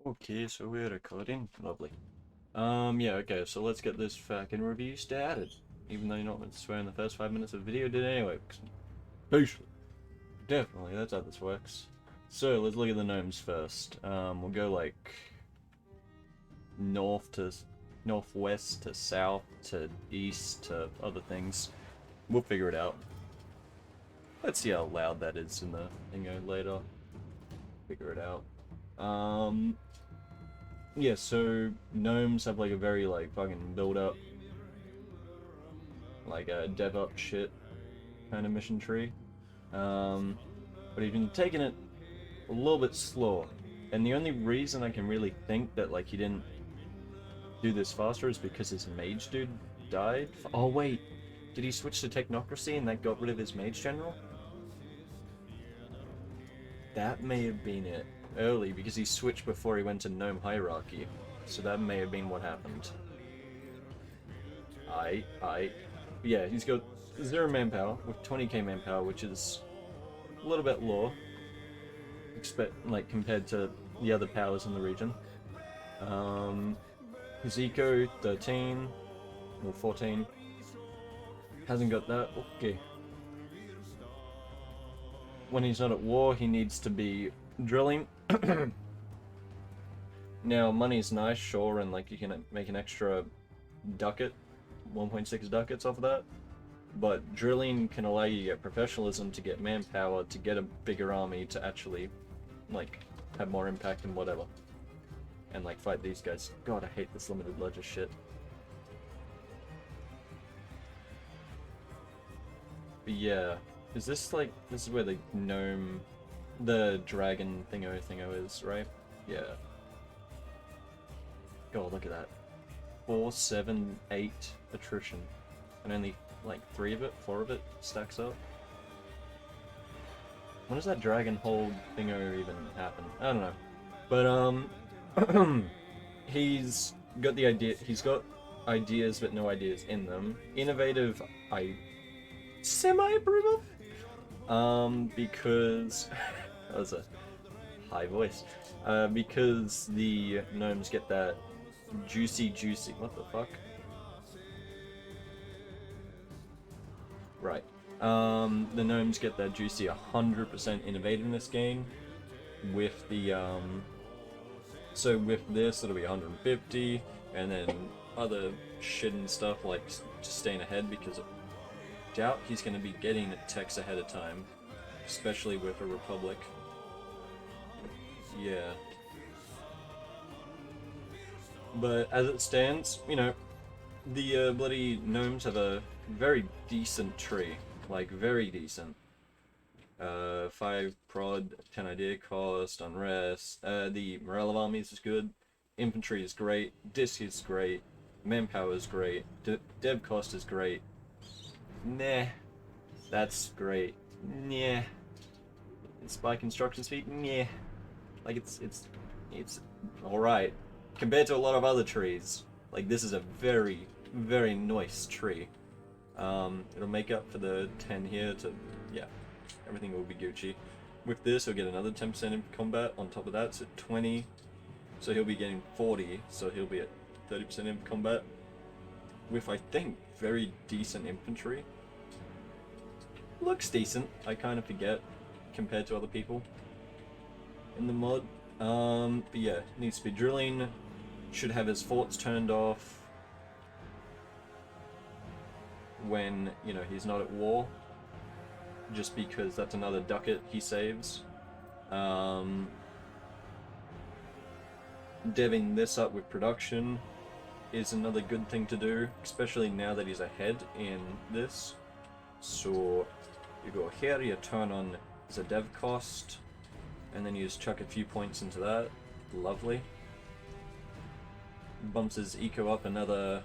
Okay, so we're recording. Lovely. Yeah, okay, so let's get this fucking review started. Even though you're not meant to swear in the first 5 minutes of the video, did anyway. Basically. Definitely, that's how this works. So, let's look at the gnomes first. We'll go like north to northwest to south to east to other things. We'll figure it out. Let's see how loud that is in the thingo later. Figure it out. Yeah, so gnomes have like a very like fucking build up, like a dev up shit kind of mission tree. But he's been taking it a little bit slow. And the only reason I can really think that like he didn't do this faster is because his mage dude died. Oh wait, did he switch to technocracy and that got rid of his mage general? That may have been it early because he switched before he went to Gnome Hierarchy. So that may have been what happened. Yeah, he's got 0 manpower with 20k manpower, which is a little bit low. Like compared to the other powers in the region. His eco 13 or 14. Hasn't got that. Okay. When he's not at war, he needs to be drilling. Now, money's nice, sure, and like you can make an extra ducat, 1.6 ducats off of that. But drilling can allow you to get professionalism, to get manpower, to get a bigger army, to actually, like, have more impact and whatever. And, like, fight these guys. God, I hate this limited ledger shit. But yeah, is this, like, this is where the gnome, the dragon thingo is, right? Yeah. God, look at that. 4, 7, 8 attrition. And only like 4 of it stacks up. When does that dragon hold thingo even happen? I don't know. But he's got the idea. He's got ideas, but no ideas in them. Innovative, I semi-approve of. Because that was a high voice. Because the gnomes get that juicy. What the fuck? Right. The gnomes get that juicy 100% innovativeness gain with the, so with this it'll be 150, and then other shit and stuff like just staying ahead, because I doubt he's going to be getting techs ahead of time, especially with a republic. Yeah. But as it stands, you know, the bloody gnomes have a very decent tree, like very decent. 5 prod, 10 idea cost, unrest. The morale of armies is good. Infantry is great. Disc is great. Manpower is great. Dev cost is great. Nah, that's great. Nah. Spike construction speed. Nah. Like it's all right compared to a lot of other trees. Like this is a very nice tree. It'll make up for the 10 here to, yeah, everything will be Gucci. With this, he'll get another 10% in combat on top of that, so 20. So he'll be getting 40, so he'll be at 30% in combat. With, I think, very decent infantry. Looks decent, I kind of forget, compared to other people in the mod. But yeah, needs to be drilling. Should have his forts turned off when, you know, he's not at war, just because that's another ducat he saves. Deving this up with production is another good thing to do, especially now that he's ahead in this. So you go here, you turn on the dev cost, and then you just chuck a few points into that. Lovely. Bumps his eco up another,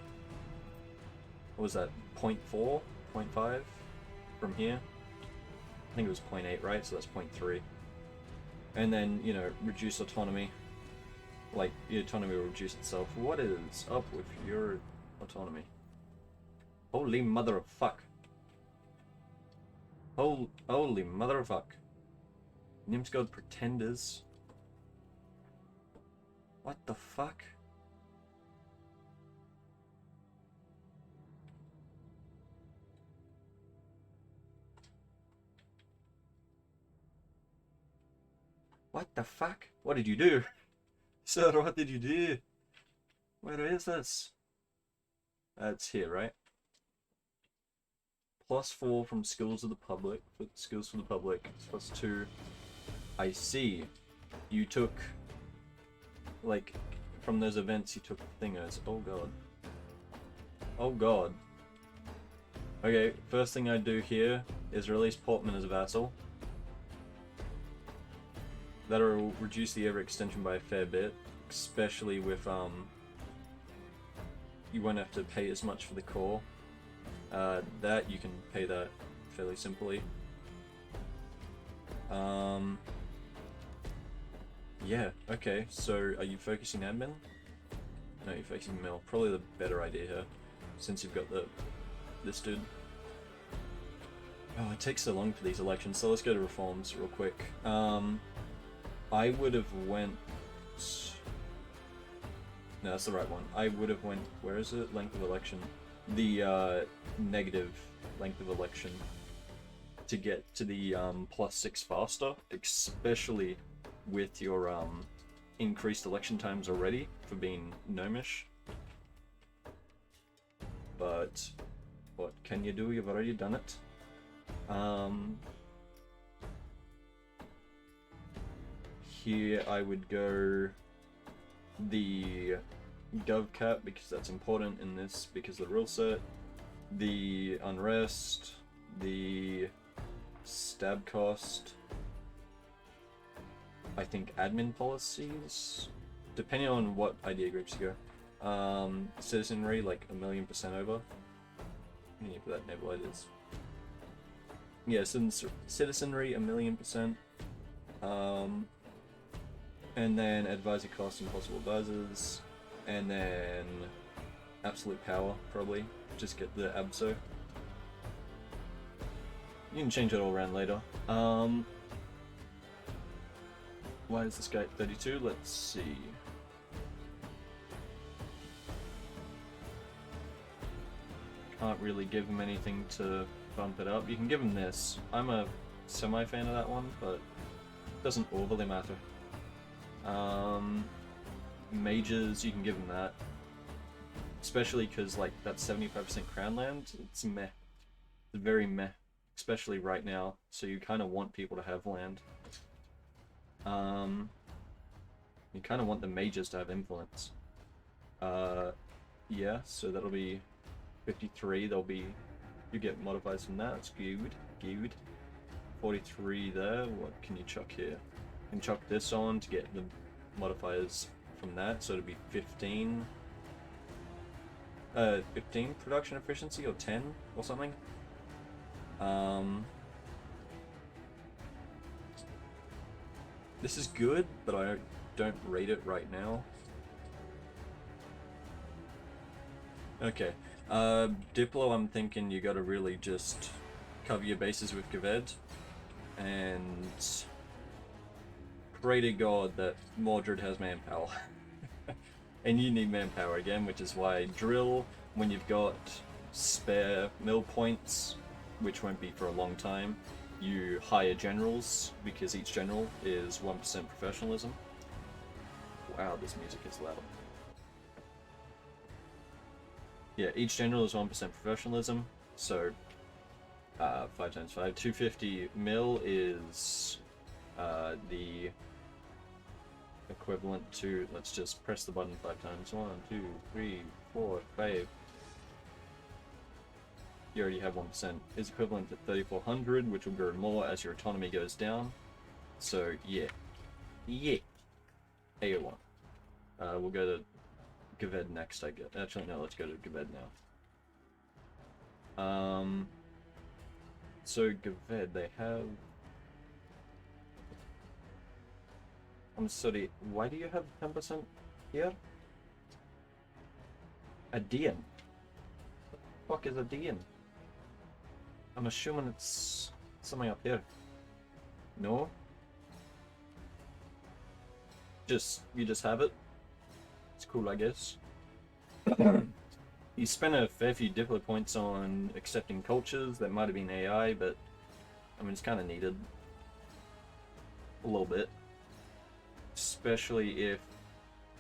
what was that, 0.4, 0.5 from here. I think it was 0.8, right? So that's 0.3. And then, you know, reduce autonomy. Like, your autonomy will reduce itself. What is up with your autonomy? Holy mother of fuck. Holy mother of fuck. Nymph's God Pretenders. What the fuck? What the fuck? What did you do? Sir, what did you do? Where is this? It's here, right? +4 from skills of the public. Skills for the public. +2. I see. You took, like, from those events you took thingers. Oh god. Oh god. Okay, first thing I do here is release Portman as a vassal. That'll reduce the overextension by a fair bit, especially with, you won't have to pay as much for the core. That, you can pay that fairly simply. Yeah, okay, so are you focusing admin? No, you're focusing mill. Probably the better idea here, since you've got this dude. Oh, it takes so long for these elections, so let's go to reforms real quick. I would have went... No, that's the right one. I would have went... Where is it? Length of election. The negative length of election to get to the +6 faster, especially with your increased election times already for being gnomish. But what can you do? You've already done it. Here I would go the Gov cap because that's important in this because of the rule set, the unrest, the stab cost, I think admin policies, depending on what idea groups you go. Citizenry like 1,000,000% over. I need to put that enable is. Yeah, citizenry 1,000,000%. And then advisor cost and possible advisors. And then absolute power, probably. Just get the abso. You can change it all around later. Why is this guy at 32? Let's see. Can't really give him anything to bump it up. You can give him this. I'm a semi-fan of that one, but it doesn't overly matter. Mages, you can give them that. Especially because, like, that 75% crown land, it's meh. It's very meh. Especially right now, so you kind of want people to have land. You kind of want the mages to have influence. Yeah, so that'll be 53, there'll be... You get modifiers from that, it's good. 43 there, what can you chuck here? You can chuck this on to get the modifiers from that, so it'll be 15. 15 production efficiency, or 10, or something. This is good, but I don't rate it right now. Okay, Diplo, I'm thinking you gotta really just cover your bases with Gawed, and pray to God that Mordred has manpower. And you need manpower again, which is why drill when you've got spare mill points, which won't be for a long time. You hire generals, because each general is 1% professionalism. Wow, this music is loud. Yeah, each general is 1% professionalism, so 5 times 5, 250 mil is the equivalent to, let's just press the button 5 times. 1, 2, 3, 4, 5. You already have 1%. Is equivalent to 3,400, which will grow more as your autonomy goes down. So yeah, yeah. AO1. We'll go to Gawed next, I guess. Actually, no, let's go to Gawed now. So Gawed, they have... I'm sorry, why do you have 10% here? A Dian? What the fuck is a Dian? I'm assuming it's something up here. No? You just have it? It's cool, I guess. He spent a fair few Diplo points on accepting cultures that might have been AI, but I mean, it's kind of needed. A little bit. Especially if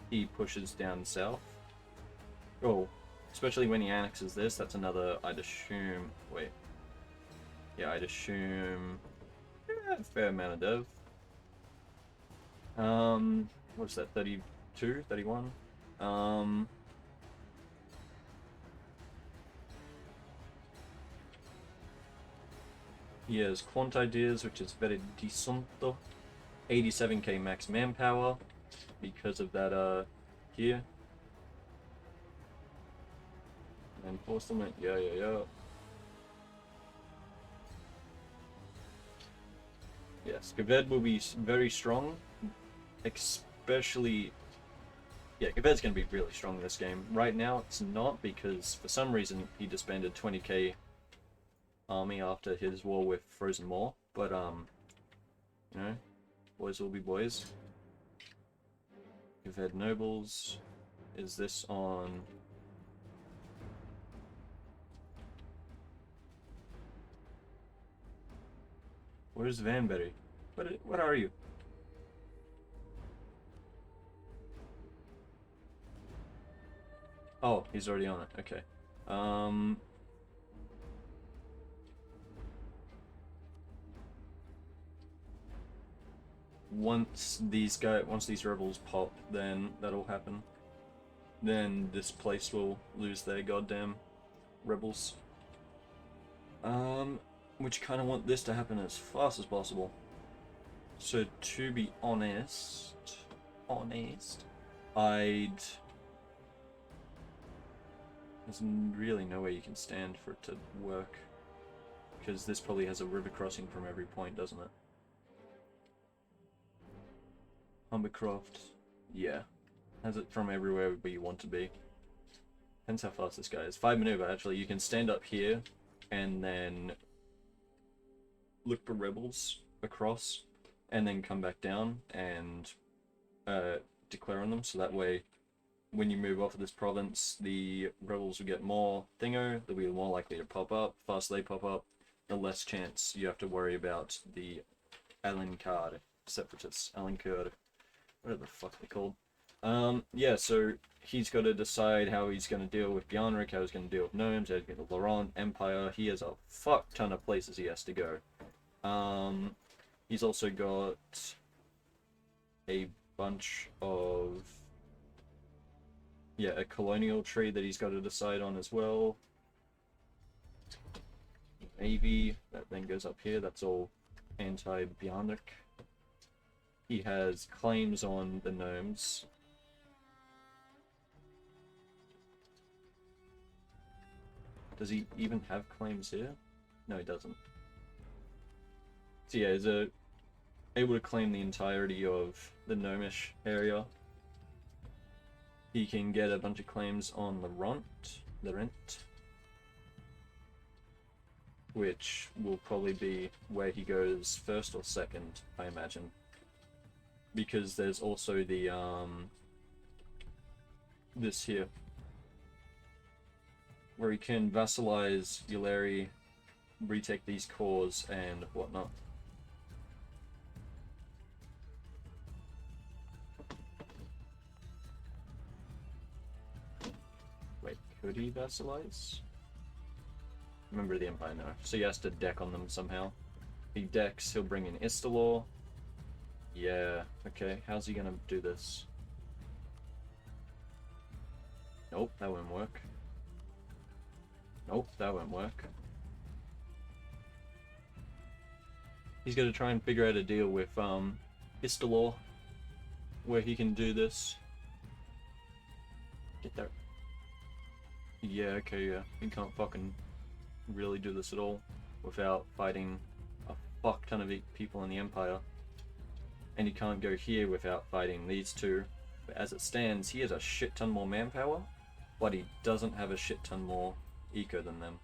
he pushes down south. Oh, especially when he annexes this, that's another, I'd assume, wait. Yeah, I'd assume, yeah, a fair amount of dev. What's that, 32, 31? He has Quant Ideas, which is very decento. 87k max manpower, because of that, here. Enforcement, yeah. Yes, Gawed will be very strong, especially... Yeah, Gaved's going to be really strong in this game. Right now, it's not, because for some reason he disbanded 20k army after his war with Frozen Moor, but, you know, boys will be boys. Gawed Nobles. Is this on... Where's Vanberry? What are you? Oh, he's already on it. Okay. Once these rebels pop, then that'll happen. Then this place will lose their goddamn rebels. Which kind of want this to happen as fast as possible. So to be honest, there's really no way you can stand for it to work, because this probably has a river crossing from every point, doesn't it? Humbercroft, yeah, has it from everywhere where you want to be. Depends how fast this guy is. 5 maneuver, actually. You can stand up here and then look for rebels across, and then come back down and declare on them, so that way when you move off of this province, the rebels will get more thingo, they'll be more likely to pop up. The faster they pop up, the less chance you have to worry about the Alinkard separatists. Alinkard, whatever the fuck they're called. Yeah, so he's got to decide how he's going to deal with Bjarnrik, how he's going to deal with Gnomes, how he's going to Laurent, Empire. He has a fuck ton of places he has to go. He's also got a bunch of... yeah, a colonial tree that he's got to decide on as well. Navy, that then goes up here, that's all anti-Bjarnrik. He has claims on the gnomes. Does he even have claims here? No, he doesn't. So yeah, he's able to claim the entirety of the Gnomish area. He can get a bunch of claims on the Rent, which will probably be where he goes first or second, I imagine. Because there's also the, this here, where he can vassalize Euleri, retake these cores, and whatnot. Wait, could he vassalize? Remember the Empire, no. So he has to deck on them somehow. If he decks, he'll bring in Istalore. Yeah, okay, how's he gonna do this? Nope, that won't work. Nope, that won't work. He's gonna try and figure out a deal with Istalore, where he can do this. Get there. Yeah, okay, yeah. He can't fucking really do this at all without fighting a fuck ton of people in the Empire. And he can't go here without fighting these two. But as it stands, he has a shit ton more manpower, but he doesn't have a shit ton more eco than them.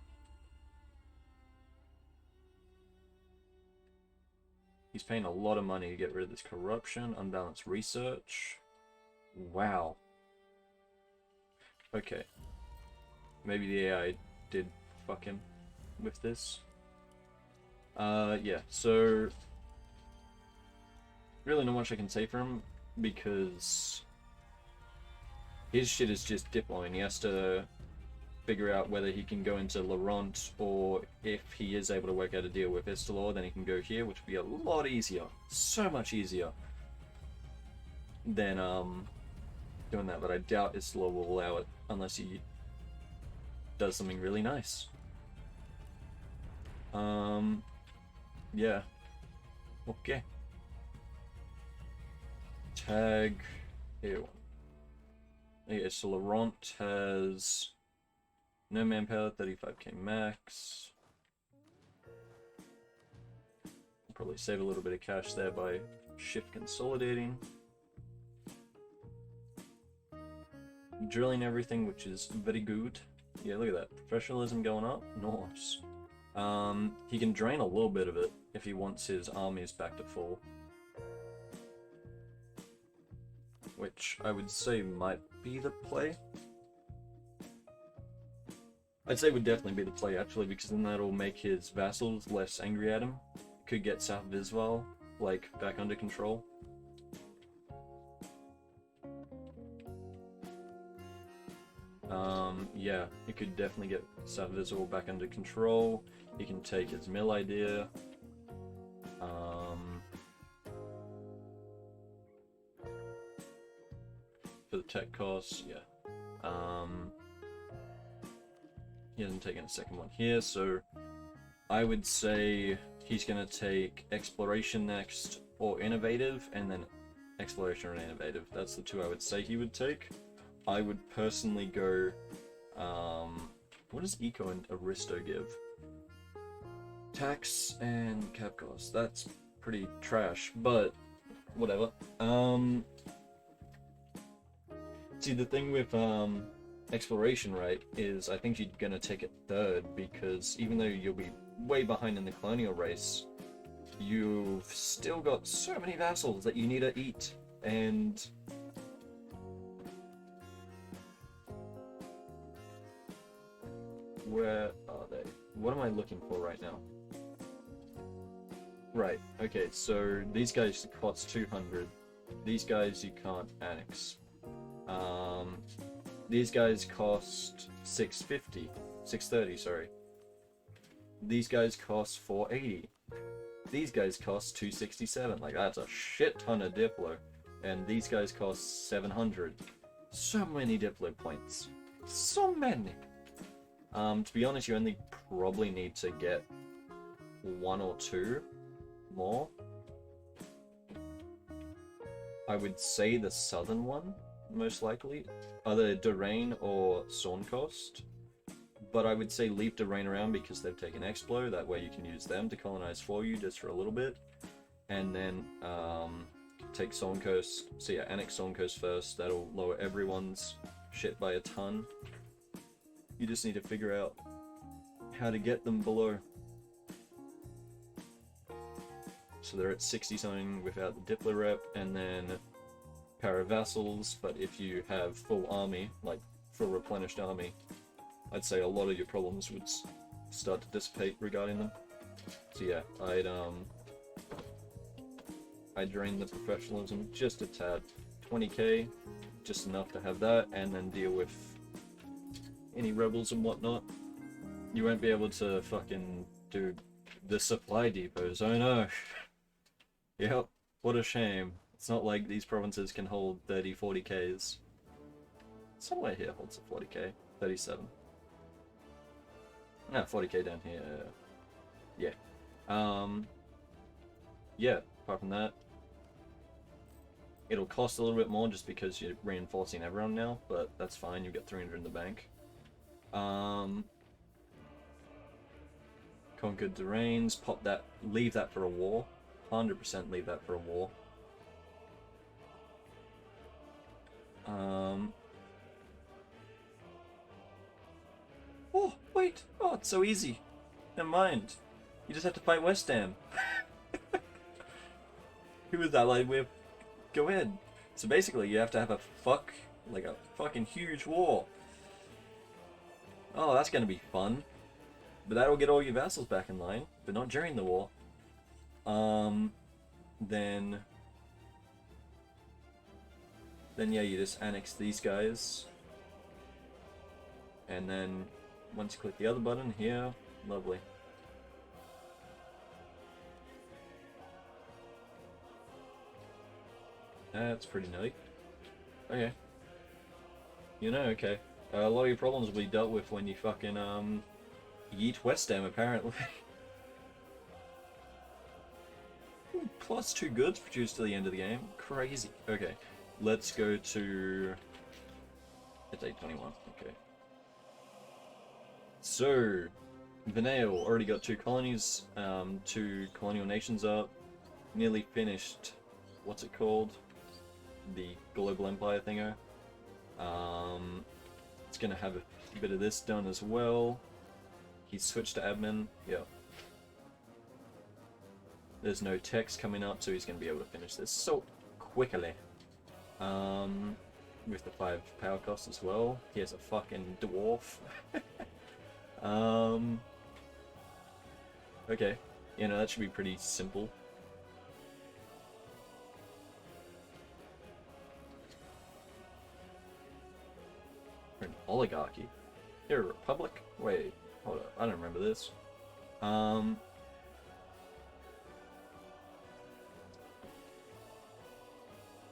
He's paying a lot of money to get rid of this corruption, unbalanced research. Wow. Okay. Maybe the AI did fuck him with this. Yeah, so... Really not much I can say for him, because... his shit is just diploing. He has to figure out whether he can go into Laurent, or if he is able to work out a deal with Istalore, then he can go here, which would be a lot easier. So much easier than doing that, but I doubt Istalore will allow it unless he does something really nice. Yeah. Okay. Tag. Ew. Okay, so Laurent has no manpower, 35k max. Probably save a little bit of cash there by shift consolidating. Drilling everything, which is very good. Yeah, look at that. Professionalism going up. Nice. He can drain a little bit of it if he wants his armies back to full. Which I would say might be the play. I'd say would definitely be the play, actually, because then that'll make his vassals less angry at him. Could get South Visval, like, back under control. Yeah, he could definitely get South Visval back under control. He can take his mill idea. For the tech costs, yeah. He hasn't taken a second one here, so I would say he's going to take Exploration next, or Innovative, and then Exploration or Innovative. That's the two I would say he would take. I would personally go, what does Eco and Aristo give? Tax and cap cost. That's pretty trash, but whatever. See, the thing with Exploration, right, is I think you're gonna take it third, because even though you'll be way behind in the colonial race, you've still got so many vassals that you need to eat, and where are they? What am I looking for right now? Right, okay, so these guys cost 200. These guys you can't annex. These guys cost 650. 630, sorry. These guys cost 480. These guys cost 267. Like, that's a shit ton of Diplo. And these guys cost 700. So many Diplo points. So many! To be honest, you only probably need to get 1 or 2 more. I would say the southern one, most likely. Either Durain or Sornkost. But I would say leave Durain around because they've taken Explo, that way you can use them to colonize for you just for a little bit. And then take Sornkost, so yeah, annex Sornkost first, that'll lower everyone's shit by a ton. You just need to figure out how to get them below. So they're at 60 something without the Diplo rep, and then Paravassals, but if you have full army, like full replenished army, I'd say a lot of your problems would start to dissipate regarding them. So yeah, I'd drain the professionalism just a tad. 20k, just enough to have that, and then deal with any rebels and whatnot. You won't be able to fucking do the supply depots, oh no. Yep, what a shame. It's not like these provinces can hold 30, 40k's. Somewhere here holds a 40k. 37. No, 40k down here. Yeah. Yeah, apart from that, it'll cost a little bit more just because you're reinforcing everyone now, but that's fine, you get 300 in the bank. Conquered Durains, pop that, leave that for a war. 100% leave that for a war. Oh, wait! Oh, it's so easy. Never mind. You just have to fight Wesdam. Who was that like with Gawed? So basically, you have to have a fucking huge war. Oh, that's gonna be fun. But that'll get all your vassals back in line, but not during the war. Then yeah, you just annex these guys. And then once you click the other button here, lovely. That's pretty neat. Okay. You know, okay. A lot of your problems will be dealt with when you fucking, yeet Wesdam, apparently. Plus 2 goods produced to the end of the game. Crazy. Okay. Let's go to... It's 821. Okay. So, Venail already got 2 colonies, 2 colonial nations up. Nearly finished, what's it called? The global empire thingo. It's gonna have a bit of this done as well. He's switched to admin. Yep. There's no text coming up, so he's gonna be able to finish this so quickly. With the 5 power cost as well. He has a fucking dwarf. Okay. You know, that should be pretty simple. We're an oligarchy. You're a republic? Wait, hold up. I don't remember this.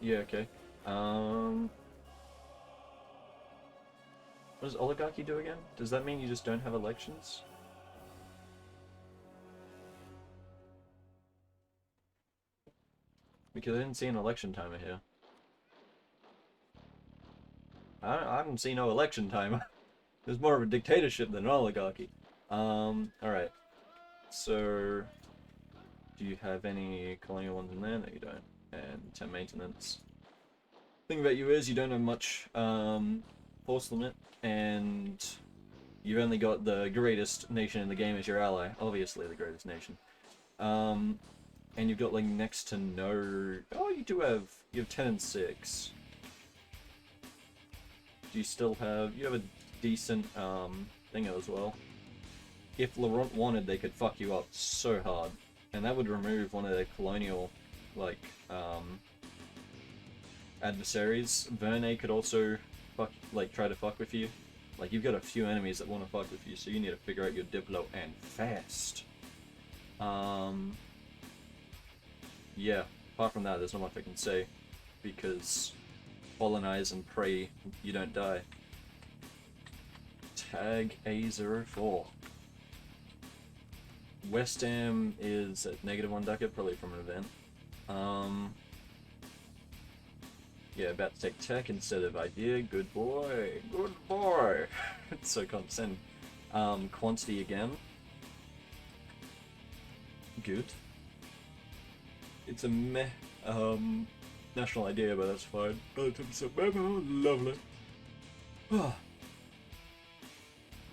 Yeah, okay. What does oligarchy do again? Does that mean you just don't have elections? Because I didn't see an election timer here. I haven't seen no election timer. There's more of a dictatorship than an oligarchy. Alright. So, do you have any colonial ones in there? No, you don't. And 10 maintenance. Thing about you is you don't have much force limit, and you've only got the greatest nation in the game as your ally. Obviously the greatest nation. And you've got like next to no... Oh, you have 10 and 6. Do you still have... You have a decent thingo as well. If Laurent wanted, they could fuck you up so hard. And that would remove one of their colonial, like, adversaries. Verne could also try to fuck with you. Like, you've got a few enemies that want to fuck with you, so you need to figure out your diplo and fast. Yeah, apart from that, there's not much I can say, because colonize and pray you don't die. Tag A04. Wesdam is at -1 ducat, probably from an event. Yeah, about to take tech instead of idea. Good boy. Good boy. It's so condescending. Quantity again. Good. It's a meh national idea, but that's fine. Lovely.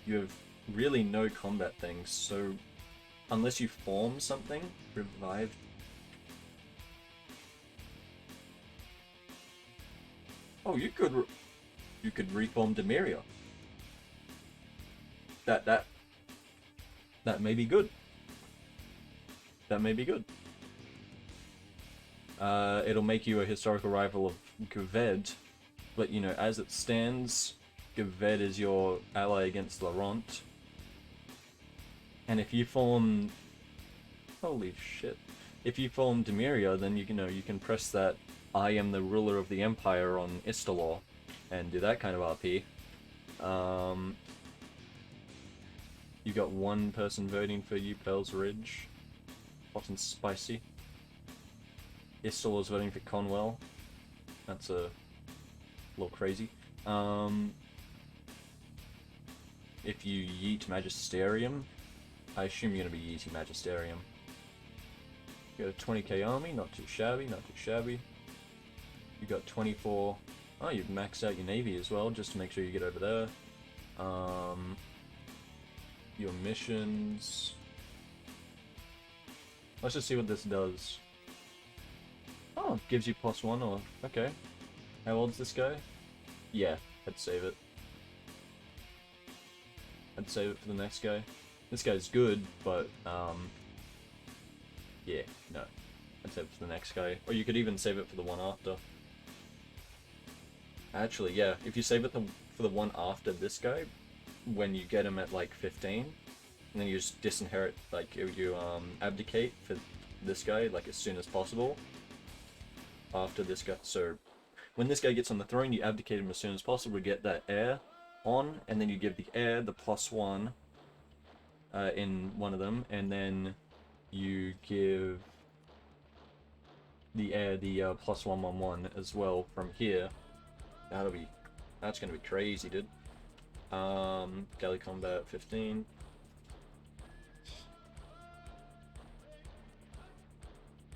You have really no combat things, so unless you form something, revive. Oh, you could reform Demiria. That may be good. That may be good. It'll make you a historical rival of Gawed, but you know, as it stands, Gawed is your ally against Laurent. And if you form... Holy shit. If you form Demiria, then you can press that I am the ruler of the empire on Istalore and do that kind of RP. You've got one person voting for you, Pearl's Ridge. Hot and spicy. Istalore's voting for Konwell. That's a little crazy. If you yeet Magisterium, I assume you're going to be yeeting Magisterium. You got a 20k army, not too shabby, not too shabby. You got 24... Oh, you've maxed out your navy as well, just to make sure you get over there. Your missions... Let's just see what this does. Oh, it gives you +1 or... Okay. How old's this guy? Yeah, I'd save it. I'd save it for the next guy. This guy's good, but yeah, no. I'd save it for the next guy. Or you could even save it for the one after. Actually, yeah, if you save it for the one after this guy, when you get him at like 15, and then you just disinherit, like you abdicate for this guy like as soon as possible. After this guy, so when this guy gets on the throne, you abdicate him as soon as possible to get that heir on, and then you give the heir the +1 in one of them, and then you give the heir the +111 as well from here. That's gonna be crazy, dude. Galley combat 15.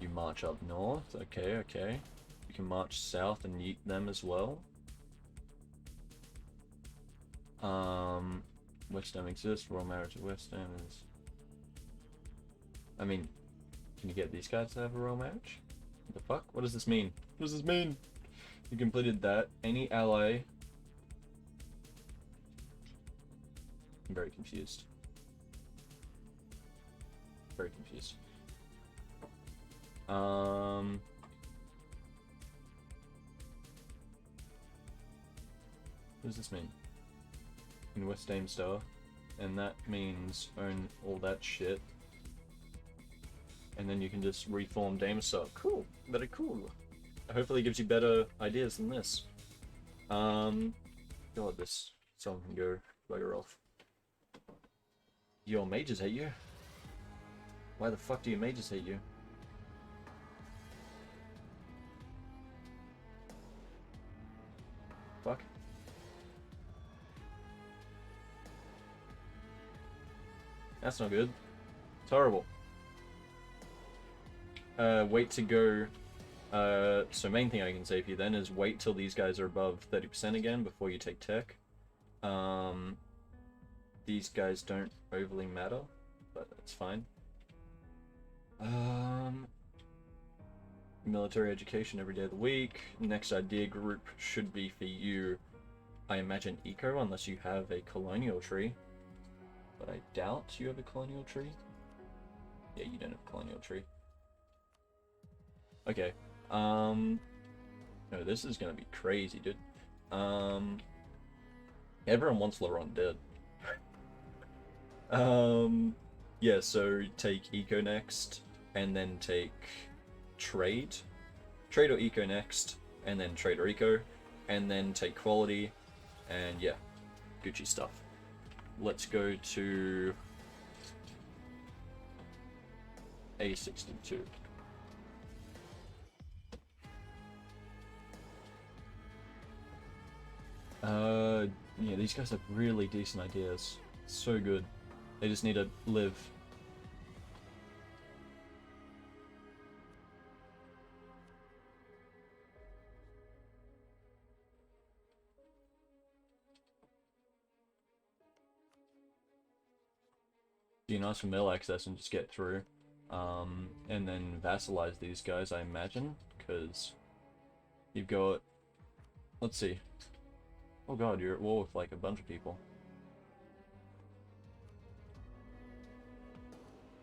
You march up north, okay, okay. You can march south and yeet them as well. Wesdam exists, royal marriage of Wesdam is... I mean, can you get these guys to have a royal marriage? What the fuck? What does this mean? What does this mean? You completed that. Any ally... I'm very confused. Very confused. What does this mean? In Wesdam Star, and that means own all that shit, and then you can just reform Damestar. Cool, very cool. Hopefully it gives you better ideas than this. God, this song can go bugger off. Your mages hate you? Why the fuck do your mages hate you? Fuck. That's not good. It's horrible. Wait to go... so main thing I can say for you then is wait till these guys are above 30% again before you take tech. These guys don't overly matter, but that's fine. Military education every day of the week. Next idea group should be for you, I imagine, eco, unless you have a colonial tree. But I doubt you have a colonial tree. Yeah, you don't have a colonial tree. Okay. No, this is gonna be crazy, dude. Everyone wants Laurent dead. Yeah, so take eco next, and then take trade. Trade or eco next, and then trade or eco, and then take quality, and yeah, Gucci stuff. Let's go to A62. Yeah, these guys have really decent ideas. So good. They just need to live. You can ask for mill access and just get through. And then vassalize these guys, I imagine, because you've got... Let's see. Oh god, you're at war with like a bunch of people.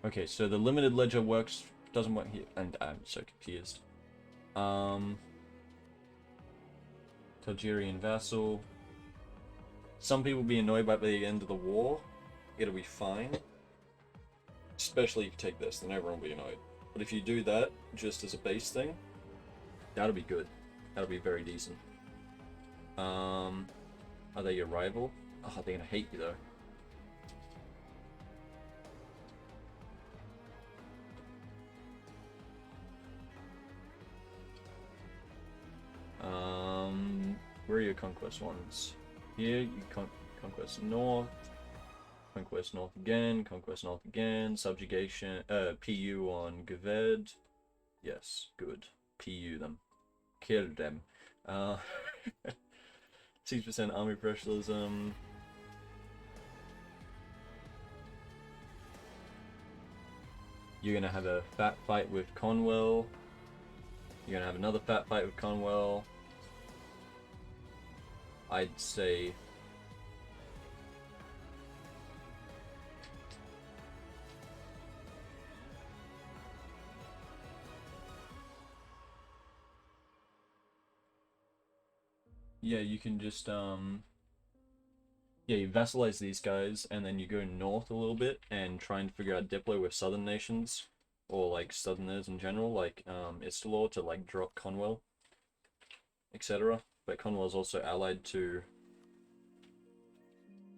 Okay, so the limited ledger doesn't work here, and I'm so confused. Telgeirian vassal. Some people will be annoyed by the end of the war. It'll be fine. Especially if you take this, then everyone will be annoyed. But if you do that, just as a base thing, that'll be good. That'll be very decent. Are they your rival? Oh, they're gonna hate you though. Where are your conquest ones? Here, you conquest north. Conquest north again, subjugation, PU on Gawed. Yes, good. PU them. Kill them. 6% army professionalism. You're gonna have a fat fight with Konwell. You're gonna have another fat fight with Konwell. I'd say... yeah, you can just yeah, you vassalize these guys, and then you go north a little bit and try and figure out Diplo with southern nations, or like southerners in general, like Istalore, to like drop Konwell, etc. But Konwell is also allied to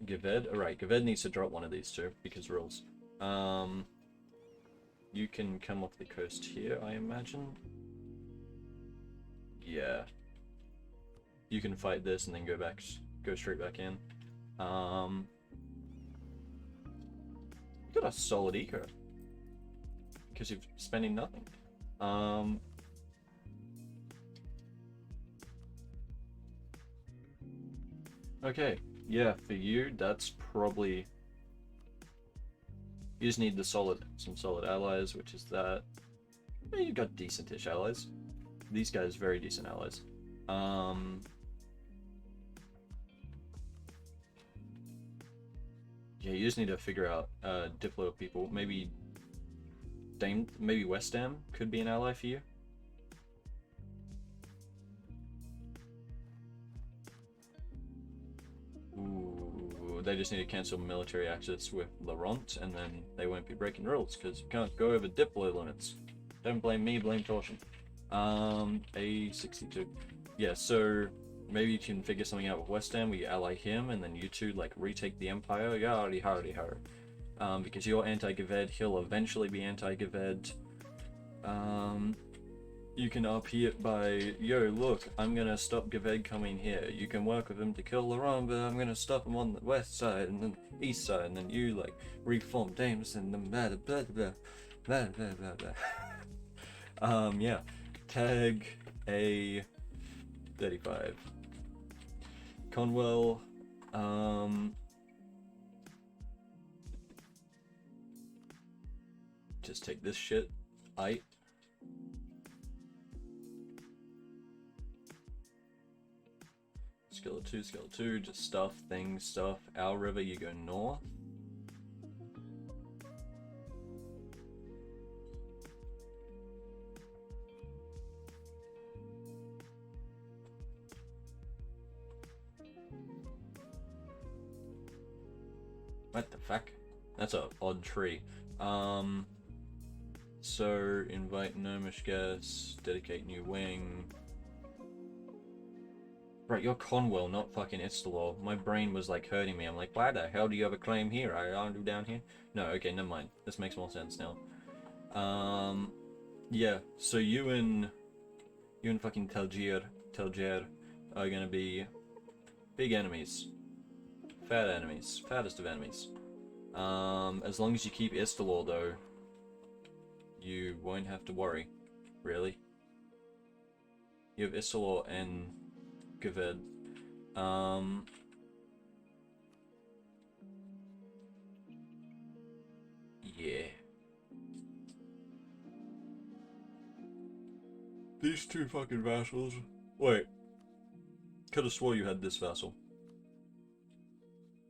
Gawed. Alright, Gawed needs to drop one of these two because rules. You can come off the coast here, I imagine. Yeah. You can fight this and then go straight back in. You got a solid eco because you're spending nothing. Okay, yeah, for you, that's probably... You just need some solid allies, which is that. Yeah, you got decent-ish allies. These guys, very decent allies. Yeah, you just need to figure out Diplo people. Maybe maybe Wesdam could be an ally for you. Ooh, they just need to cancel military access with Laurent, and then they won't be breaking rules, because you can't go over Diplo limits. Don't blame me, blame Torsion. A62. Yeah, so maybe you can figure something out with Wesdam, we ally him, and then you two, like, retake the Empire. Yardy hardy har. Because you're anti-Gawed, he'll eventually be anti-Gawed. You can RP it by, yo, look, I'm gonna stop Gawed coming here. You can work with him to kill Laurent, but I'm gonna stop him on the west side and then east side, and then you, like, reform Dames and then blah blah blah blah blah blah blah. Yeah. Tag A35. Konwell, just take this shit. Skill 2, just stuff, things, stuff. Our river, you go north. What the fuck? That's a odd tree. So invite Gnomish guests, dedicate new wing. Right, you're Konwell, not fucking Istalore. My brain was like hurting me. I'm like, why the hell do you have a claim here? I aren't you down here? No, okay, never mind. This makes more sense now. Yeah. So you and fucking Telgeir are gonna be big enemies, fat enemies, fattest of enemies. As long as you keep Istalore, though, you won't have to worry, really. You have Istalore and Gawed. Yeah. These two fucking vassals. Wait. Could have swore you had this vassal.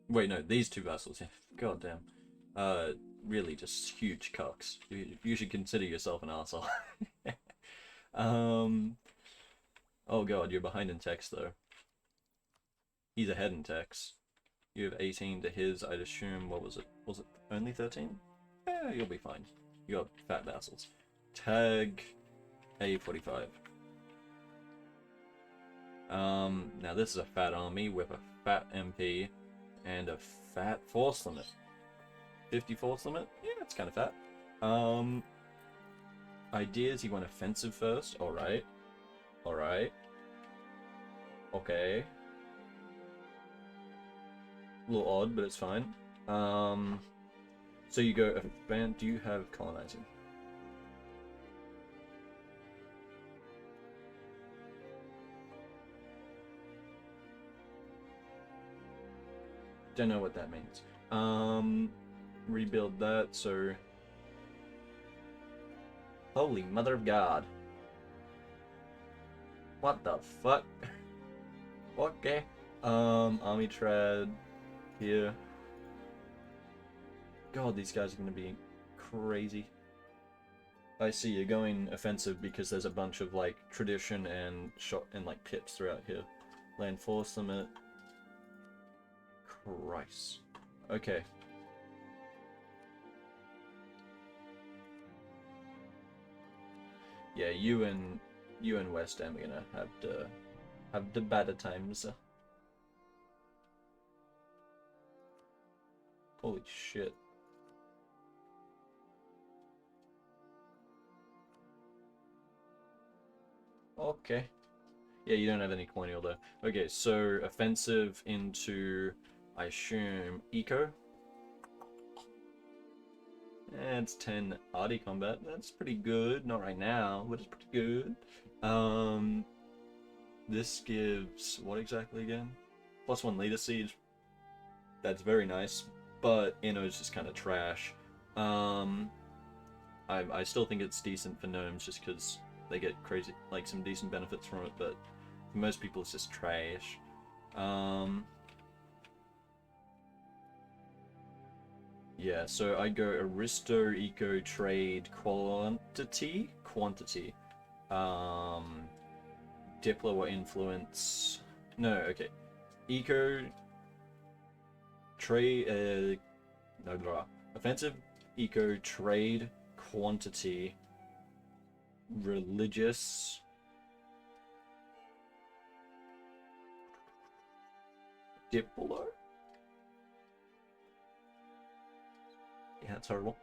Wait, no, these two vassals. God damn. Really just huge cucks. You should consider yourself an arsehole. Oh god, you're behind in text though. He's ahead in text. You have 18 to his, I'd assume, what was it? Was it only 13? Yeah, you'll be fine. You got fat vassals. Tag A45. Now this is a fat army with a fat MP and a fat force limit. 50 force limit? Yeah, it's kind of fat. Ideas, you want offensive first? Alright. Alright. Okay. A little odd, but it's fine. So you go, do you have colonizing? Don't know what that means. Rebuild that, so... Holy mother of God. What the fuck? Okay. Army trad here. God, these guys are gonna be crazy. I see you're going offensive because there's a bunch of like tradition and shot and like pips throughout here. Land force limit. Christ. Okay. Yeah, you and Wesdam are gonna have the better times. Holy shit. Okay. Yeah, you don't have any colonial though. Okay, so offensive into, I assume, eco. And it's 10 arty combat. That's pretty good. Not right now, but it's pretty good. This gives what exactly again? +1 leader siege. That's very nice, but Inno's just kind of trash. I still think it's decent for gnomes just because they get crazy, like some decent benefits from it, but for most people it's just trash. Yeah, so I go Aristo, Eco, Trade, Quantity. Diplo or Influence. No, okay. Eco, Trade, no, blah. Offensive, Eco, Trade, Quantity, Religious. Diplo? Yeah, that's horrible.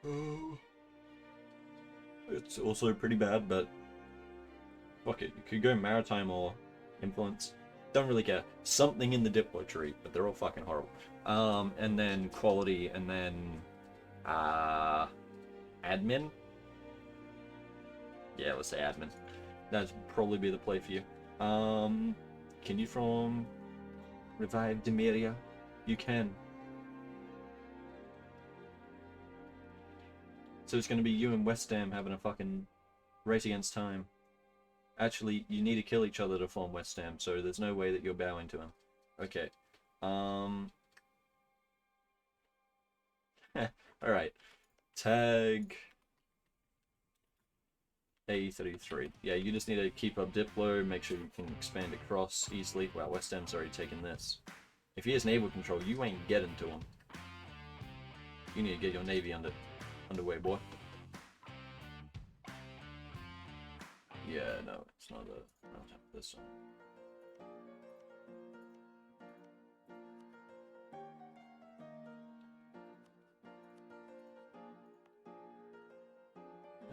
Oh. It's also pretty bad, but fuck it. You could go Maritime or Influence. Don't really care. Something in the Diplo tree, but they're all fucking horrible. And then Quality, and then Admin. Yeah, let's say Admin. That'd probably be the play for you. Can you from Revive Demiria? You can. So it's going to be you and Wesdam having a fucking race against time. Actually, you need to kill each other to form Wesdam, so there's no way that you're bowing to him. Okay. Alright. Tag A33. Yeah, you just need to keep up Diplo, make sure you can expand across easily. Wow, Wesdam's already taken this. If he has naval control, you ain't getting to him. You need to get your navy underway, boy. Yeah, no, it's not I don't have this one.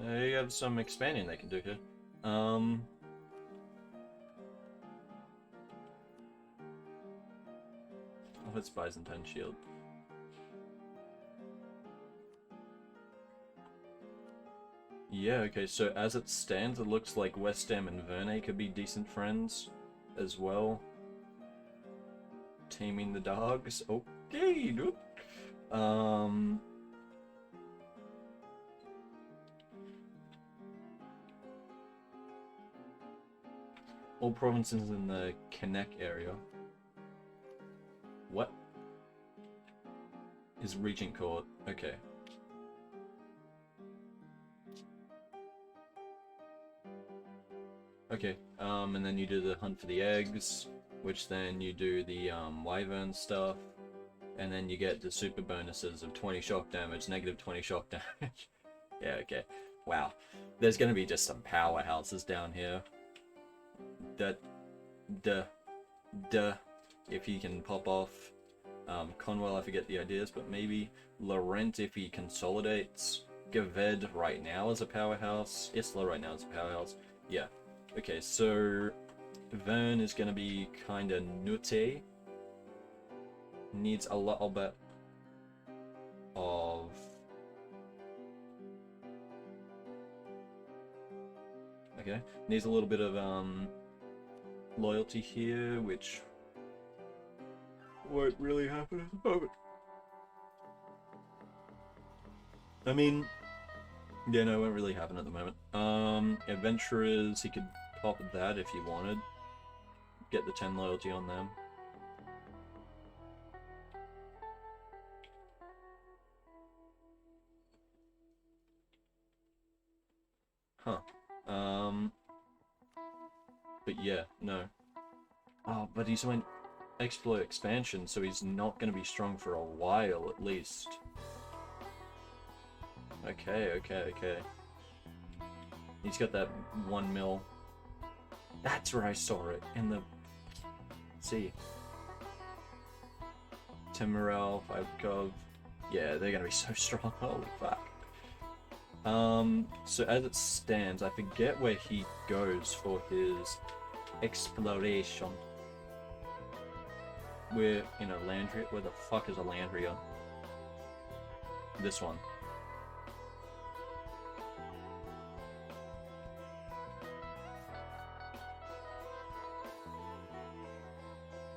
You have some expanding they can do here. Oh, it's Byzantine shield. Yeah, okay, so as it stands, it looks like Wesdam and Verne could be decent friends as well. Taming the dogs. Okay, dude. All provinces in the Cannor area. What? Is Regent Court. Okay. Okay, and then you do the hunt for the eggs, which then you do the wyvern stuff, and then you get the super bonuses of 20 shock damage, -20 shock damage. Yeah, okay. Wow. There's gonna be just some powerhouses down here. If he can pop off. Konwell, I forget the ideas, but maybe Laurent if he consolidates. Gawed right now is a powerhouse. Istalore right now is a powerhouse. Yeah. Okay, so Verne is gonna be kinda nutty. Needs a little bit of needs a little bit of loyalty here, which won't really happen at the moment. I mean, yeah, no, it won't really happen at the moment. Adventurers, he could pop that if he wanted. Get the 10 loyalty on them. Huh. But yeah, no. Oh, but he's went exploit expansion, so he's not going to be strong for a while, at least. Okay. He's got that 1 mil. That's where I saw it, in the... Let's see. 10 morale, 5 gov. Yeah, they're gonna be so strong, holy fuck. So as it stands, I forget where he goes for his exploration. We're in a Landria. Where the fuck is a Landria? This one.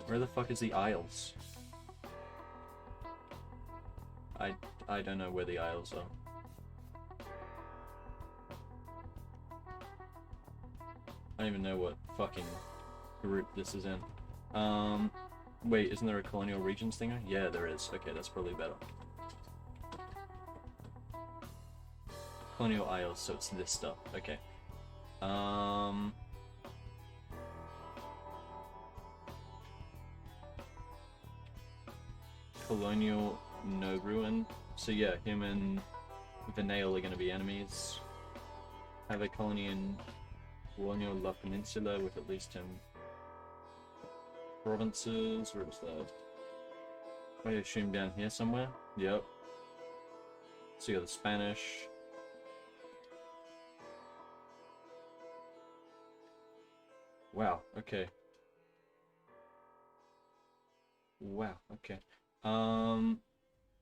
Where the fuck is the Isles? I don't know where the Isles are. I don't even know what fucking group this is in. Wait, isn't there a colonial regions thing? Yeah, there is. Okay, that's probably better. Colonial Isles, so it's this stuff. Okay. Colonial No Ruin. So yeah, him and Venail are going to be enemies. Have a colony in Colonial La Peninsula with at least 10 provinces. Where is that? I assume down here somewhere. Yep. So you got the Spanish. Wow, okay. Wow, okay.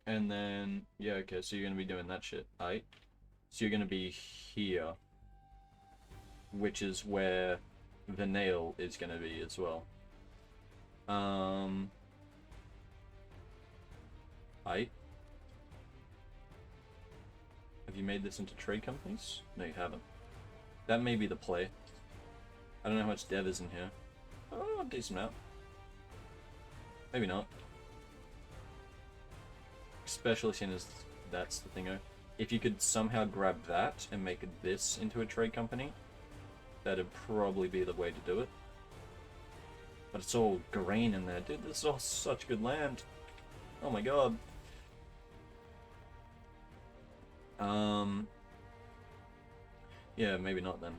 And then, yeah, okay, so you're gonna be doing that shit, right? So you're gonna be here, which is where Venail is gonna be as well. Right? Have you made this into trade companies? No, you haven't. That may be the play. I don't know how much dev is in here. Oh, decent amount. Maybe not. Especially seeing as that's the thing. If you could somehow grab that and make this into a trade company, that'd probably be the way to do it. But it's all grain in there. Dude, this is all such good land. Oh my god. Yeah, maybe not then.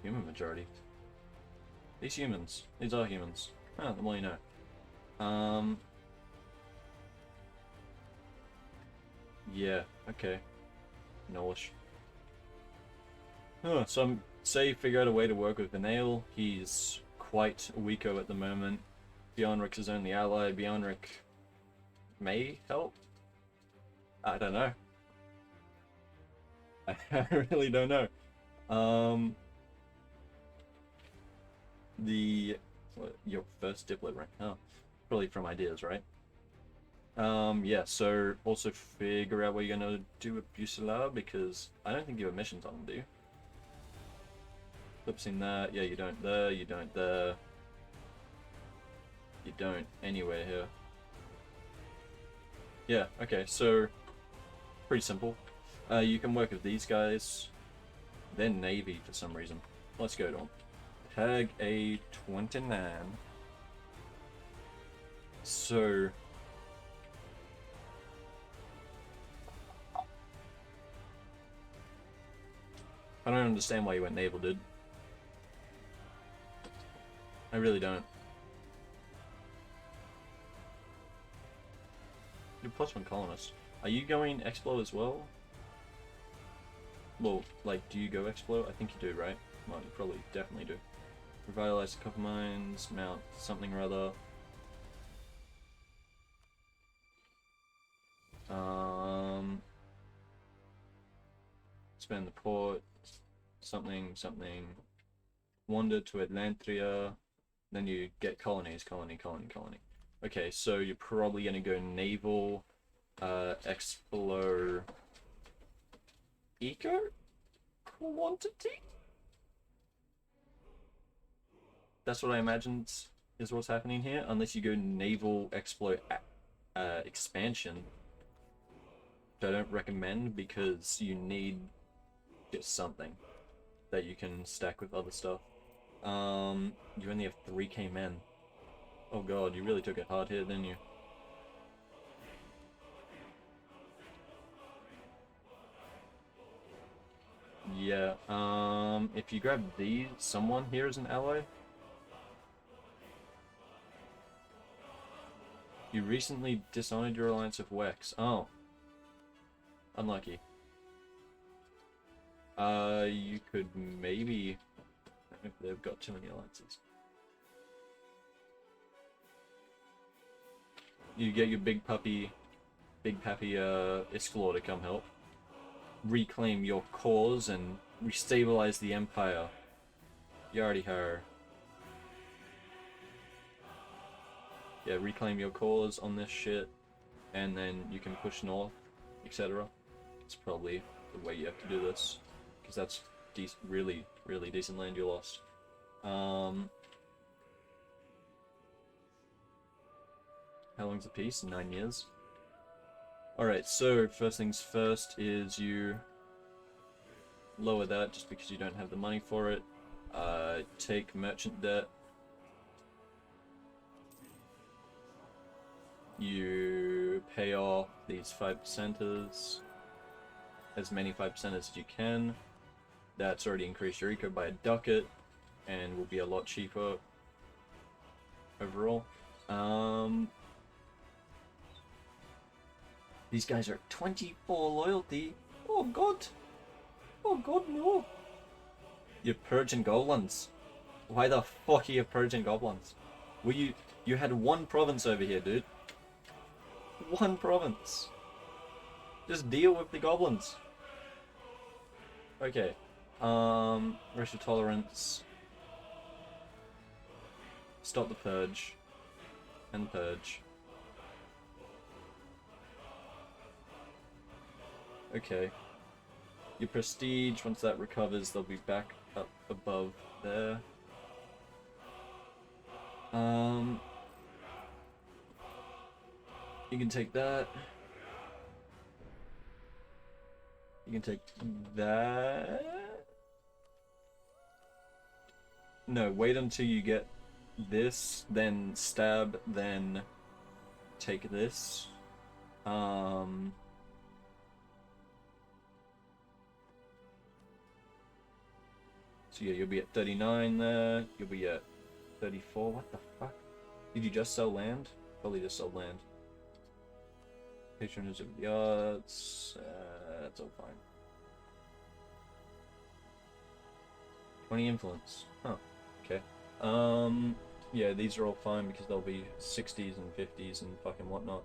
Human majority. These humans. These are humans. Ah, the more you know. Yeah, okay. Knowledge. Oh, so say you figure out a way to work with Venail. He's quite weaker at the moment. Bjornrik's his only ally. Bjornrik may help? I don't know. I really don't know. Your first diplomat rank? Oh, probably from ideas, right? Yeah, so also figure out what you're gonna do with Busilar, because I don't think you have missions on them, do you? Flipsing that, yeah, you don't there, you don't there. You don't anywhere here. Yeah, okay, so pretty simple. You can work with these guys. They're Navy for some reason. Let's go to them. Tag A29. So I don't understand why you went naval, dude. I really don't. You're +1 colonist. Are you going Explo as well? Well, like, do you go Explo? I think you do, right? Well, you probably definitely do. Revitalize the copper mines, mount something or other. Expand the port, something. Wander to Atlantria, then you get colonies, colony. Okay, so you're probably gonna go naval, explore, eco quantity. That's what I imagined is what's happening here, unless you go naval explore expansion, which I don't recommend because you need just something. that you can stack with other stuff. You only have 3k men. Oh god, you really took it hard here, didn't you? Yeah, if you grab these, someone here is an ally. You recently dishonored your alliance with Wex. Oh. Unlucky. You could maybe... if they've got too many alliances. You get your big pappy Istalore to come help. Reclaim your cause and restabilize the empire. Yardy har. Yeah, reclaim your cause on this shit, and then you can push north, etc. It's probably the way you have to do this, because that's really decent land you lost. How long's a piece? 9 years. Alright, so first things first is you lower that just because you don't have the money for it. Take merchant debt. You pay off these 5%ers, as many 5%ers as you can. That's already increased your eco by a ducat, and will be a lot cheaper overall. These guys are 24 loyalty. Oh god. Oh god, no. You're purging goblins. Why the fuck are you purging goblins? Were you had one province over here, dude. One province. Just deal with the goblins. Okay. Racial tolerance. Stop the purge. And purge. Okay. Your prestige, once that recovers, they'll be back up above there. You can take that. You can take that. No, wait until you get this, then stab, then take this. So yeah, you'll be at 39 there. You'll be at 34. What the fuck? Did you just sell land? Probably just sold land. Patronage of the arts. That's all fine. 20 influence. Huh. Okay. Yeah, these are all fine because they'll be 60s and 50s and fucking whatnot.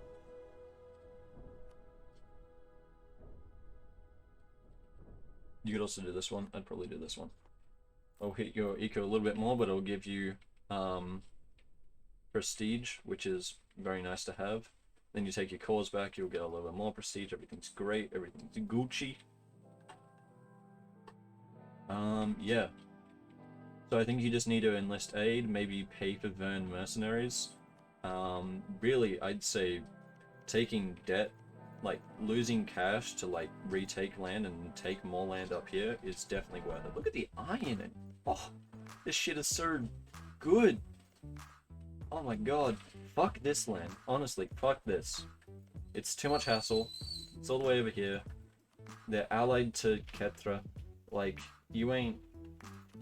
You could also do this one. I'd probably do this one. I'll hit your eco a little bit more, but it'll give you prestige, which is very nice to have. Then you take your cores back, you'll get a little bit more prestige. Everything's great, everything's Gucci. Yeah. So I think you just need to enlist aid, maybe pay for Verne mercenaries. Really, I'd say taking debt, like losing cash to like retake land and take more land up here is definitely worth it. Look at the iron and oh, this shit is so good. Oh my god, fuck this land. Honestly, fuck this. It's too much hassle. It's all the way over here. They're allied to Ketra. Like, you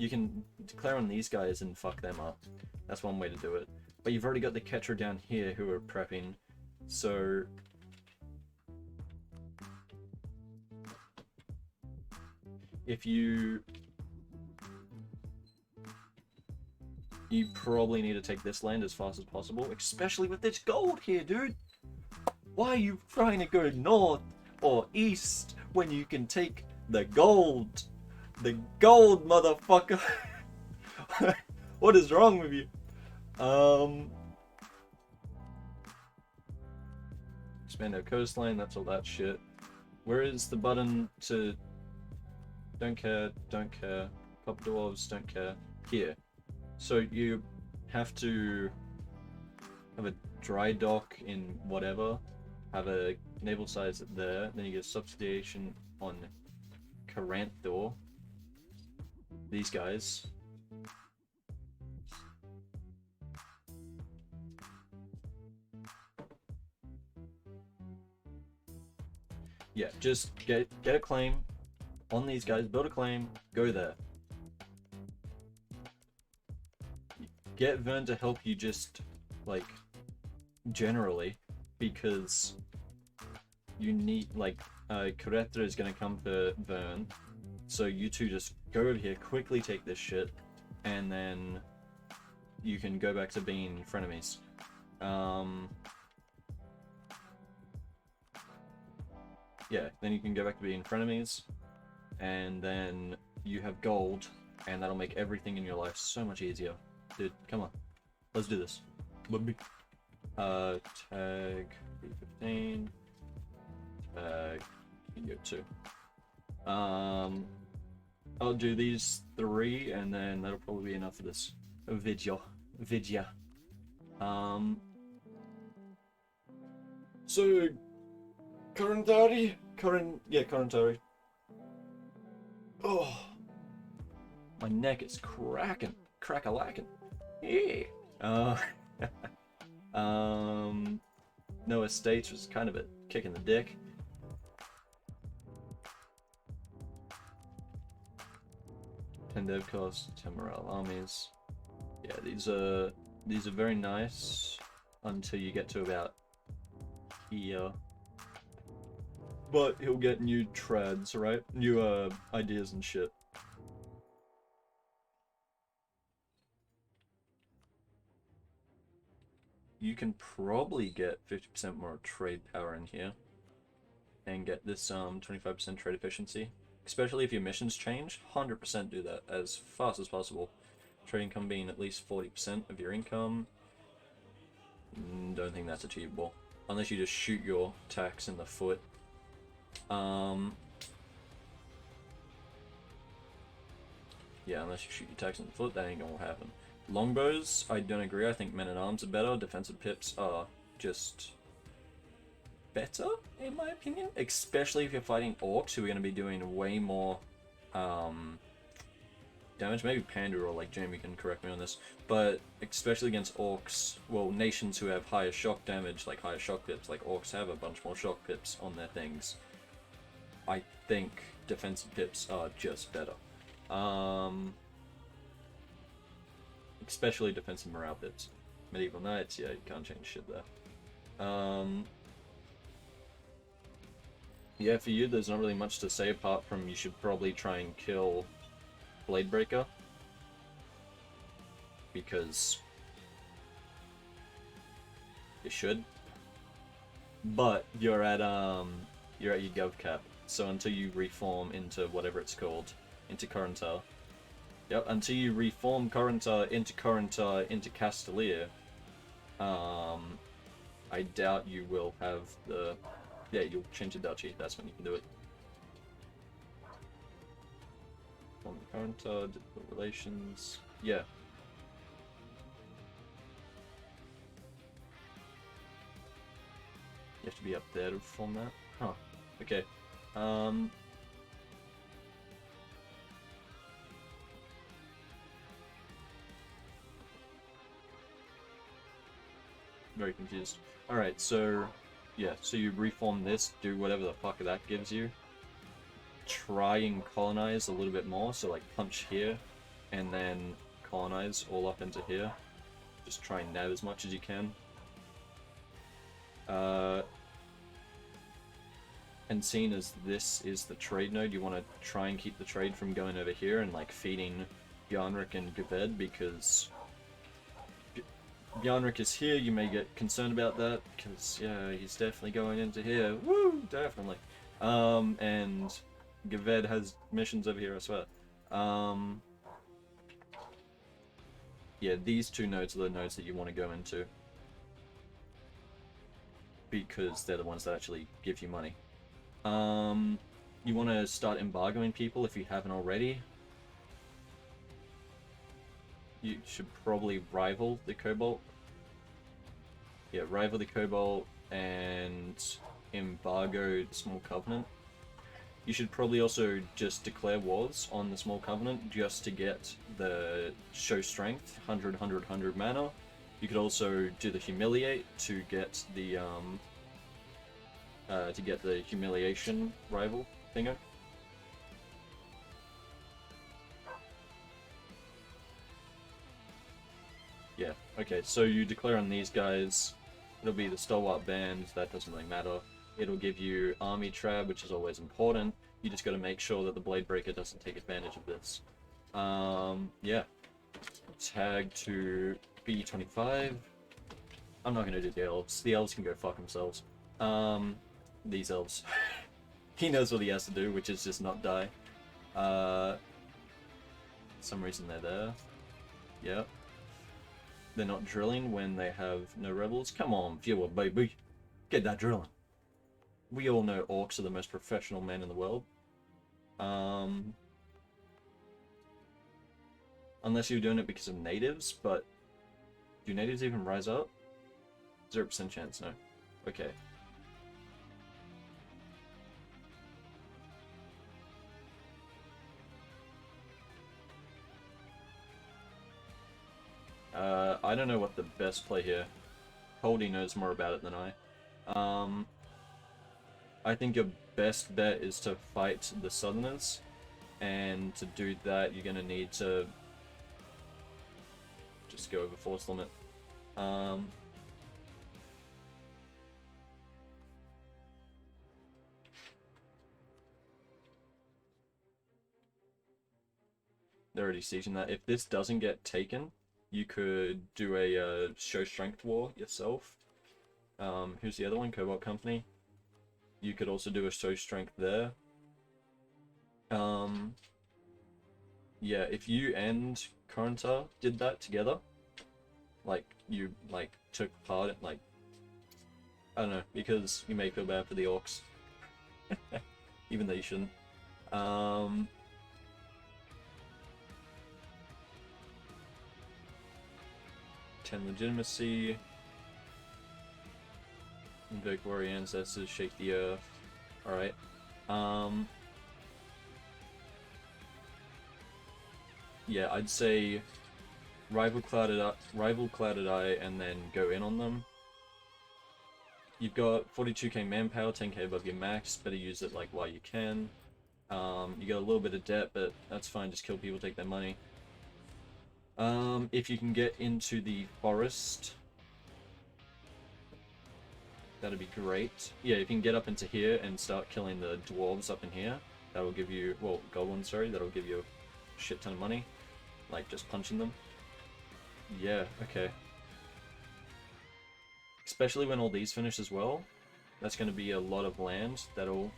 can declare on these guys and fuck them up. That's one way to do it. But you've already got the Ketra down here who are prepping, so if you probably need to take this land as fast as possible, especially with this gold here, dude. Why are you trying to go north or east when you can take the gold? The gold, motherfucker. What is wrong with you? Expand our coastline, that's all that shit. Where is the button to... Don't care, don't care. Copper dwarves, don't care. Here. So you have to have a dry dock in whatever, have a naval size there, then you get subsidization on Corintar. these guys. Yeah, just get a claim on these guys, build a claim, go there. Get Verne to help you just, like, generally, because you need, like, Corintar is gonna come for Verne, so you two just go over here, quickly take this shit, and then you can go back to being frenemies. Yeah, then you can go back to being frenemies, and then you have gold, and that'll make everything in your life so much easier. Dude, come on. Let's do this. Tag 315. Tag you go 2. I'll do these 3, and then that'll probably be enough for this video. So Corintari. Oh, my neck is cracking, crack-a-lacking. Yeah. No estates was kind of a kick in the dick. And dev cost, 10 morale armies. Yeah, these are very nice until you get to about here. But he'll get new trads, right? New ideas and shit. You can probably get 50% more trade power in here and get this 25% trade efficiency. Especially if your missions change, 100% do that as fast as possible. Trade income being at least 40% of your income. Don't think that's achievable. Unless you just shoot your tax in the foot. Yeah, unless you shoot your tax in the foot, that ain't gonna happen. Longbows, I don't agree. I think men-at-arms are better. Defensive pips are just better, in my opinion. Especially if you're fighting orcs, who are going to be doing way more damage. Maybe Panda or like Jamie can correct me on this. But especially against orcs, well, nations who have higher shock damage, like higher shock pips, like orcs have a bunch more shock pips on their things. I think defensive pips are just better. Especially defensive morale pips. Medieval Knights, yeah, you can't change shit there. Yeah, for you, there's not really much to say apart from you should probably try and kill Bladebreaker. Because you should. But you're at your gov cap. So until you reform into whatever it's called, into Corintar. Yep, until you reform Corintar into Istalore, I doubt you will have the... Yeah, you'll change the duchy, that's when you can do it. Reform Corintar, difficult relations... Yeah. You have to be up there to reform that? Huh. Okay. Very confused. Alright, so... Yeah, so you reform this, do whatever the fuck that gives you. Try and colonize a little bit more, so like punch here, and then colonize all up into here. Just try and nab as much as you can. And seeing as this is the trade node, you want to try and keep the trade from going over here and like feeding Bjarnrik and Gawed, because Bjarnrik is here, you may get concerned about that, because yeah, he's definitely going into here. Woo! Definitely. And Gawed has missions over here, I swear. Yeah, these two nodes are the nodes that you want to go into, because they're the ones that actually give you money. You want to start embargoing people if you haven't already. You should probably rival the Cobalt. Yeah, rival the Cobalt and embargo the Small Covenant. You should probably also just declare wars on the small covenant just to get the show strength, 100, 100, 100 mana. You could also do the humiliate to get the humiliation rival thinger. Yeah, okay, so you declare on these guys, it'll be the Stalwart Band, that doesn't really matter. It'll give you Army Trab, which is always important. You just gotta make sure that the Bladebreaker doesn't take advantage of this. Yeah. Tag to B25. I'm not gonna do the elves. The elves can go fuck themselves. These elves. He knows what he has to do, which is just not die. For some reason they're there. Yep. They're not drilling when they have no rebels. Come on, viewer, baby. Get that drilling. We all know orcs are the most professional men in the world. Unless you're doing it because of natives, but do natives even rise up? 0% chance, no. Okay. I don't know what the best play here. Holdy knows more about it than I. I think your best bet is to fight the Southerners, and to do that you're gonna need to just go over force limit. They're already sieging that. If this doesn't get taken, you could do a show strength war yourself. Who's the other one? Cobalt Company. You could also do a show strength there. Yeah, if you and Corintar did that together, like you took part in, like, I don't know, because you may feel bad for the orcs, even though you shouldn't. 10 legitimacy. Invoke warrior ancestors, shake the earth. Alright. Yeah, I'd say rival clouded eye and then go in on them. You've got 42k manpower, 10k above your max, better use it like while you can. You got a little bit of debt, but that's fine, just kill people, take their money. If you can get into the forest, that'd be great. Yeah, if you can get up into here and start killing the dwarves up in here, that will give you, well, goblins, sorry, that'll give you a shit ton of money. Like, just punching them. Yeah, okay. Especially when all these finish as well. That's going to be a lot of land that'll...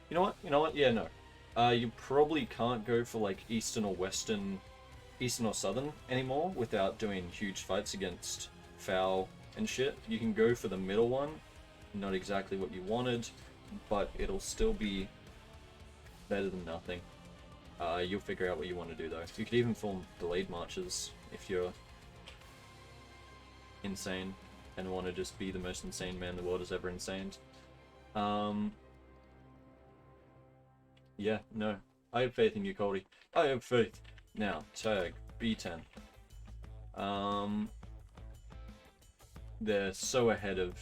You know what? You know what? Yeah, no. You probably can't go for, like, Eastern or Western... Eastern or Southern anymore without doing huge fights against Foul and shit. You can go for the middle one. Not exactly what you wanted, but it'll still be better than nothing. You'll figure out what you want to do though. You could even form delayed marches if you're insane and want to just be the most insane man the world has ever insane. Yeah, no. I have faith in you, Cody. I have faith. Now, tag B10. They're so ahead of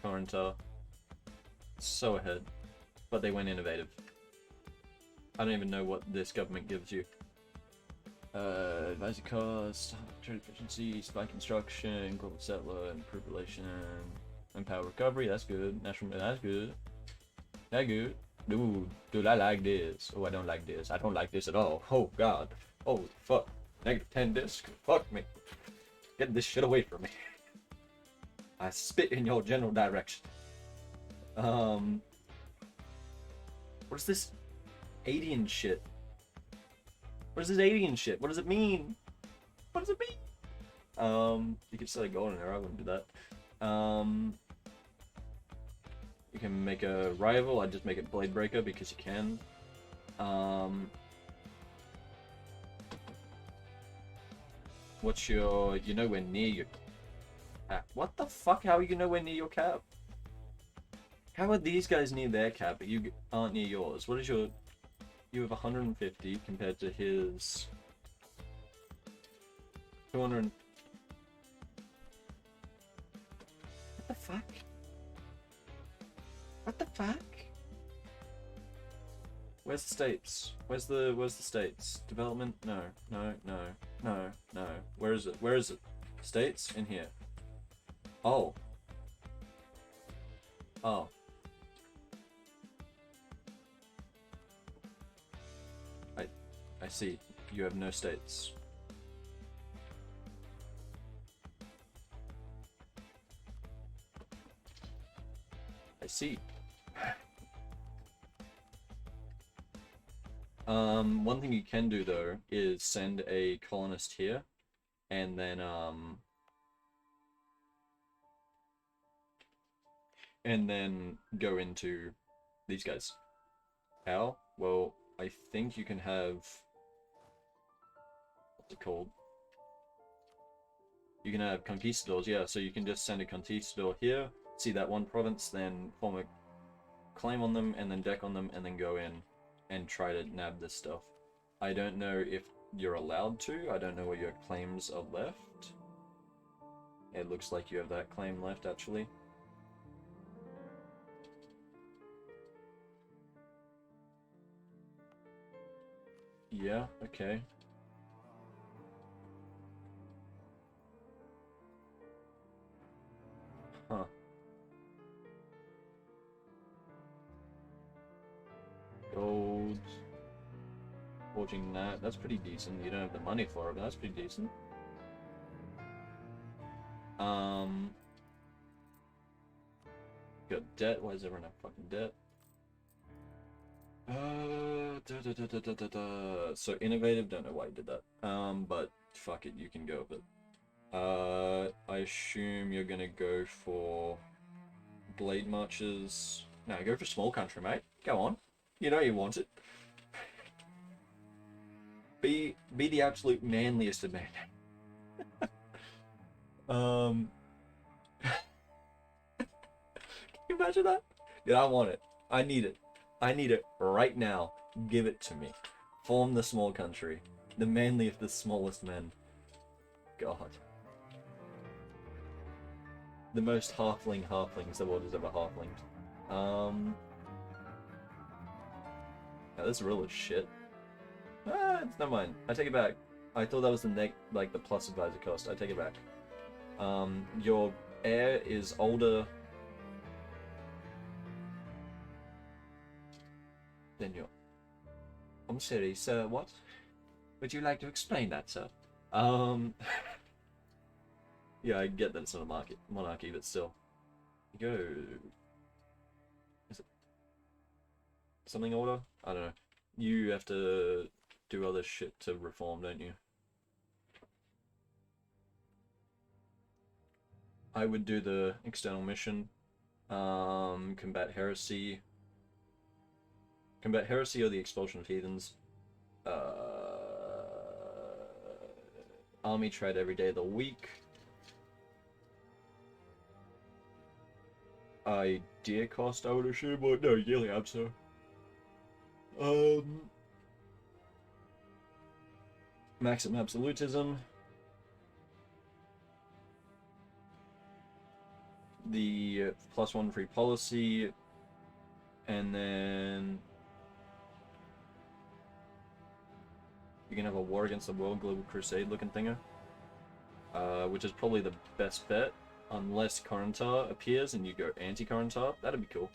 Corintar. So ahead. But they went innovative. I don't even know what this government gives you. Advisor cost, trade efficiency, spy construction, global settler, improved relation, empower recovery. That's good. National. That's good. That good. Dude, I like this. Oh, I don't like this. I don't like this at all. Oh God. Holy fuck. -10 disc. Fuck me. Get this shit away from me. I spit in your general direction. What is this alien shit? What is this alien shit? What does it mean? What does it mean? You could set a golden arrow. I wouldn't do that. You can make a rival. I'd just make it Bladebreaker because you can. What's your... You're nowhere near your cap. What the fuck? How are you nowhere near your cap? How are these guys near their cap, but you aren't near yours? What is your... You have 150 compared to his... 200... What the fuck? What the fuck? Where's the states? Where's the states? Development? No, no, no, no, no. Where is it? Where is it? States? In here. Oh. Oh. I see. You have no states. I see. One thing you can do though is send a colonist here, and then go into these guys. How? Well, I think you can have, what's it called? You can have conquistadors, yeah, so you can just send a conquistador here, see that one province, then form a claim on them, and then deck on them, and then go in and try to nab this stuff. I don't know if you're allowed to, I don't know what your claims are left. It looks like you have that claim left, actually. Yeah, okay. Huh. Gold. Forging that. That's pretty decent. You don't have the money for it, but that's pretty decent. Got debt. Why is everyone have fucking debt? So innovative, don't know why you did that. But fuck it, you can go with it. I assume you're gonna go for blade marches. No, go for small country, mate. Go on. You know you want it. Be the absolute manliest of men. Can you imagine that? Yeah, I want it. I need it. I need it right now. Give it to me. Form the small country. The manly of the smallest men. God. The most halflings the world has ever halflinged. Yeah, this is real as shit. It's never mind. I take it back. I thought that was the the plus advisor cost. I take it back. Your heir is older than your... I'm sorry, sir, what? Would you like to explain that, sir? Yeah, I get that it's not a monarchy, but still. Go... Is it... something order? I don't know. You have to do other shit to reform, don't you? I would do the external mission. Combat heresy. Combat heresy or the expulsion of heathens. Army trade every day of the week. Idea cost, I would assume, but no, yearly answer. Maximum absolutism. The +1 free policy, and then you can have a war against the world global crusade looking thinger, which is probably the best bet, unless Corintar appears and you go anti-Corintar. That'd be cool.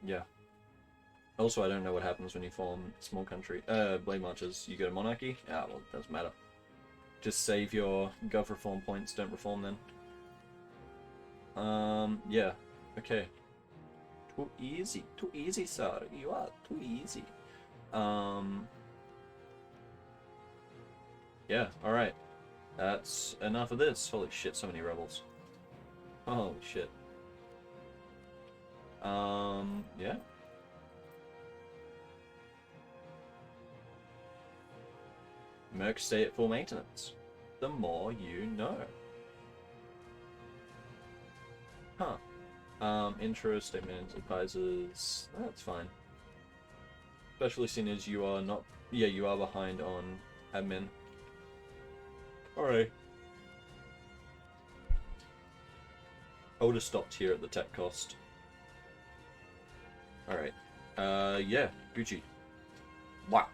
Yeah. Also, I don't know what happens when you form small country. Blade marches. You go to monarchy. Ah, well, it doesn't matter. Just save your gov reform points. Don't reform then. Yeah. Okay. Too easy, sir. You are too easy. Yeah, alright. That's enough of this. Holy shit, so many rebels. Holy shit. Yeah. Mercs stay at full maintenance. The more you know. Huh. Intro, statement, advisors, that's fine. Especially seeing as you are not, yeah, you are behind on admin. Alright. I would have stopped here at the tech cost. Alright. Yeah, Gucci. Wow.